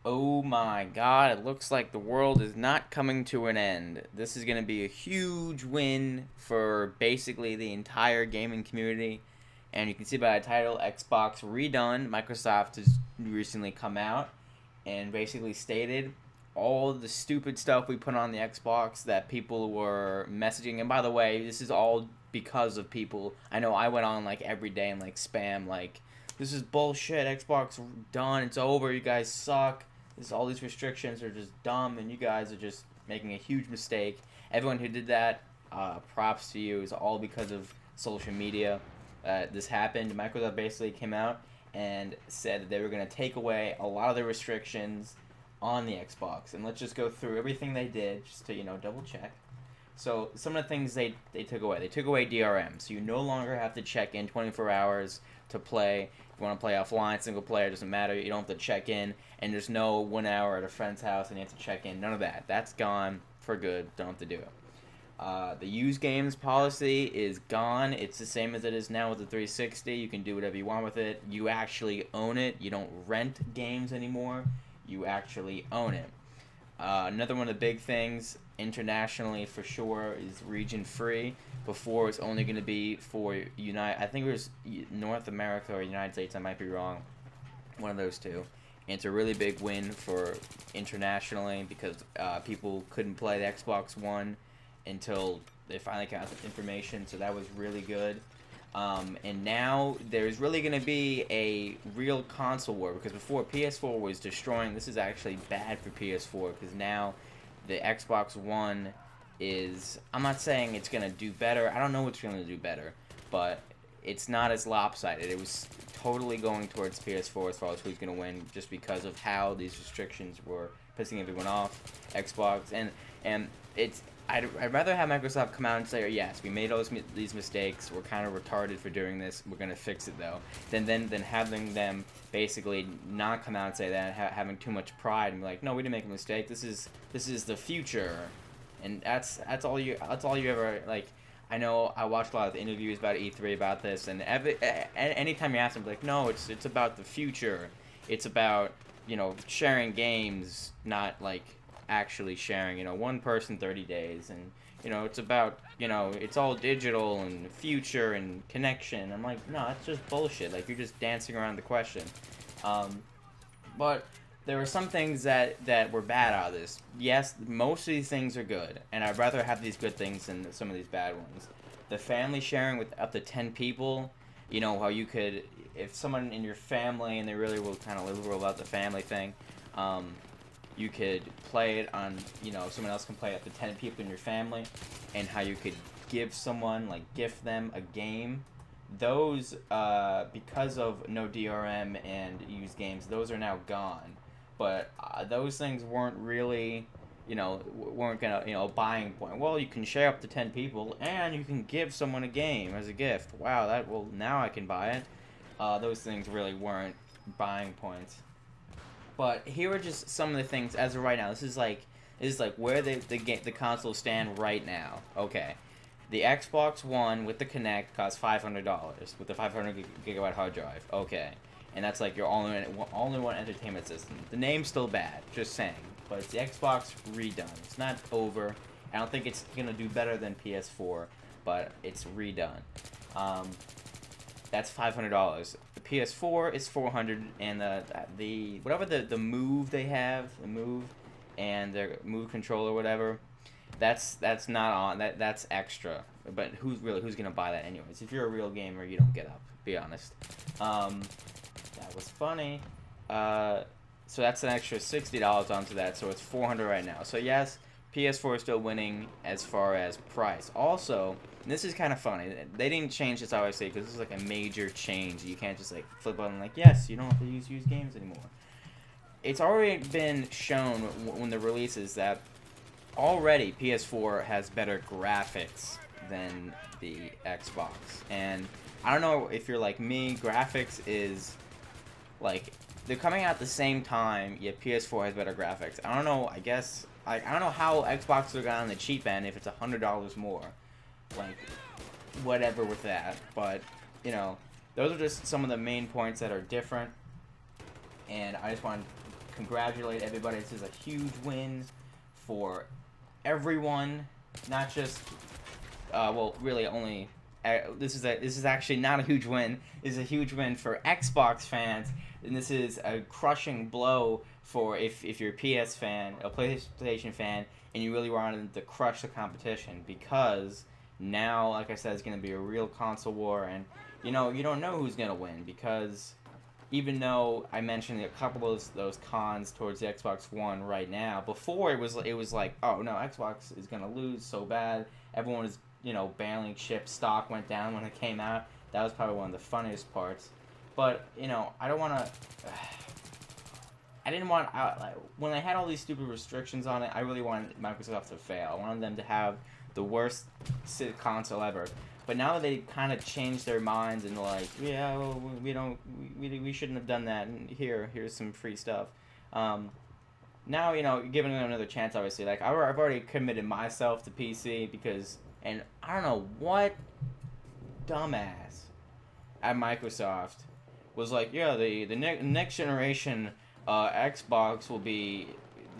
Oh my god, it looks like the world is not coming to an end. This is going to be a huge win for basically the entire gaming community. And you can see by the title, Xbox Redone. Microsoft has recently come out and basically stated all the stupid stuff we put on the Xbox that people were messaging. And by the way, this is all because of people. I know I went on like every day and like spam like, this is bullshit. Xbox done. It's over. You guys suck. All these restrictions are just dumb, and you guys are just making a huge mistake. Everyone who did that, props to you. It's all because of social media. This happened. Microsoft basically came out and said that they were going to take away a lot of the restrictions on the Xbox. And let's just go through everything they did, just to double check. So some of the things they took away. They took away DRM, so you no longer have to check in 24 hours to play. If you want to play offline, single player, doesn't matter. You don't have to check in, and there's no 1 hour at a friend's house and you have to check in. None of that. That's gone for good. Don't have to do it. The use games policy is gone. It's the same as it is now with the 360. You can do whatever you want with it. You actually own it. You don't rent games anymore. You actually own it. Another one of the big things internationally for sure is region free. Before it was only going to be for I think it was North America or United States. I might be wrong. One of those two. And it's a really big win for internationally because people couldn't play the Xbox One until they finally got the information. So that was really good. And now there's really going to be a real console war because before PS4 was destroying. This is actually bad for PS4 because now the Xbox One is. I'm not saying it's going to do better. I don't know what's going to do better, but it's not as lopsided. It was totally going towards PS4 as far as who's going to win just because of how these restrictions were pissing everyone off. Xbox and it's. I'd rather have Microsoft come out and say, yes, we made these mistakes. We're kind of retarded for doing this. We're going to fix it, though. Than having them basically not come out and say that, having too much pride and be like, no, we didn't make a mistake. This is the future, and that's all you ever like. I know I watched a lot of interviews about E3 about this, and anytime you ask them, like, no, it's about the future. It's about sharing games, not like actually sharing, one person 30 days, and it's about, it's all digital and future and connection. I'm like, no, that's just bullshit. Like, you're just dancing around the question. But there were some things that were bad out of this. Yes, most of these things are good, and I'd rather have these good things than some of these bad ones. The family sharing with up to 10 people, how you could, if someone in your family, and they really were kind of liberal about the family thing, you could play it on, someone else can play up to 10 people in your family, and how you could give someone, like, gift them a game. Those, because of no DRM and used games, those are now gone. But those things weren't really, weren't gonna, a buying point. Well, you can share up to 10 people, and you can give someone a game as a gift. Wow, now I can buy it. Those things really weren't buying points. But here are just some of the things as of right now. This is like where the consoles stand right now. Okay, the Xbox One with the Kinect costs $500 with the 500 gigabyte hard drive. Okay, and that's like your all-in-one entertainment system. The name's still bad, just saying. But it's the Xbox redone. It's not over. I don't think it's gonna do better than PS4, but it's redone. That's $500. The PS4 is $400, and the whatever the Move they have, the Move, and their Move controller, whatever, that's not on. That's extra. But who's gonna buy that anyways? If you're a real gamer, you don't get up. Be honest. That was funny. So that's an extra $60 onto that. So it's $400 right now. So yes, PS4 is still winning as far as price. Also, and this is kind of funny. They didn't change this, obviously, because this is like a major change. You can't just like flip on like, yes, you don't have to use used games anymore. It's already been shown when the releases that already PS4 has better graphics than the Xbox. And I don't know if you're like me, graphics is like they're coming out at the same time, yet PS4 has better graphics. I don't know, I guess I don't know how Xbox would got on the cheap end if it's $100 more. Like, whatever with that. But, those are just some of the main points that are different. And I just wanted to congratulate everybody. This is a huge win for everyone, not just well, really only. This is actually not a huge win. This is a huge win for Xbox fans, and this is a crushing blow for if you're a PS fan, a PlayStation fan, and you really wanted to crush the competition, because now, like I said, it's going to be a real console war, and you don't know who's going to win, because even though I mentioned a couple of those cons towards the Xbox One right now, before it was like, oh no, Xbox is going to lose so bad. Everyone was bailing ship. Stock went down when it came out. That was probably one of the funniest parts. But I don't want to. I didn't want when I had all these stupid restrictions on it. I really wanted Microsoft to fail. I wanted them to have the worst console ever. But now that they kind of changed their minds and like, yeah, well, we shouldn't have done that. And here's some free stuff. Now giving them another chance. Obviously, like I've already committed myself to PC because. And I don't know what dumbass at Microsoft was like, yeah, the next generation Xbox will be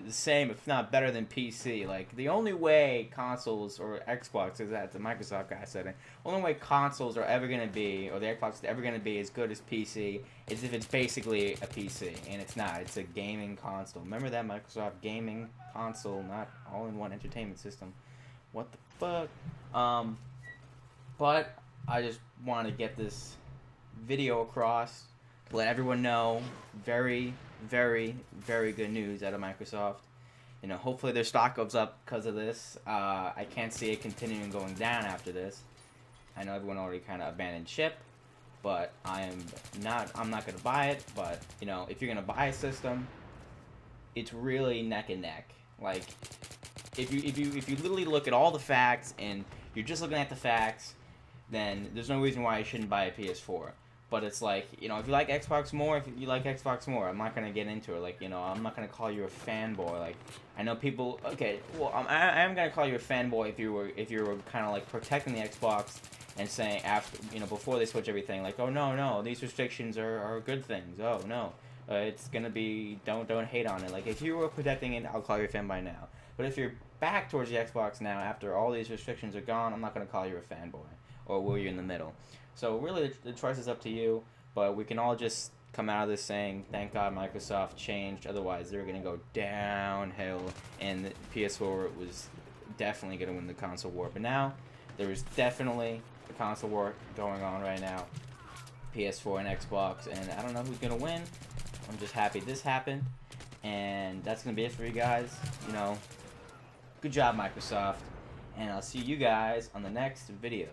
the same, if not better than PC. Like, the only way consoles or Xbox, is that the Microsoft guy said it, only way consoles are ever going to be, or the Xbox is ever going to be as good as PC, is if it's basically a PC. And it's not. It's a gaming console. Remember that Microsoft gaming console, not all-in-one entertainment system. What the fuck? But I just want to get this video across to let everyone know. Very, very, very good news out of Microsoft. Hopefully their stock goes up because of this. I can't see it continuing going down after this. I know everyone already kind of abandoned ship, but I'm not going to buy it. But, if you're going to buy a system, it's really neck and neck. Like, if you literally look at all the facts and you're just looking at the facts, then there's no reason why you shouldn't buy a PS4. But it's like, if you like Xbox more, I'm not going to get into it. Like, I'm not going to call you a fanboy. Like, I know people, okay, well, I am going to call you a fanboy if you were kind of like protecting the Xbox and saying after, before they switch everything, like, oh no, these restrictions are good things. Oh no, it's going to be, don't hate on it. Like, if you were protecting it, I'll call you a fanboy now. But if you're back towards the Xbox now, after all these restrictions are gone, I'm not going to call you a fanboy. Or will you in the middle? So really, the choice is up to you, but we can all just come out of this saying, thank God Microsoft changed, otherwise they were going to go downhill, and the PS4 was definitely going to win the console war. But now, there is definitely a console war going on right now, PS4 and Xbox, and I don't know who's going to win. I'm just happy this happened, and that's going to be it for you guys. Good job, Microsoft, and I'll see you guys on the next video.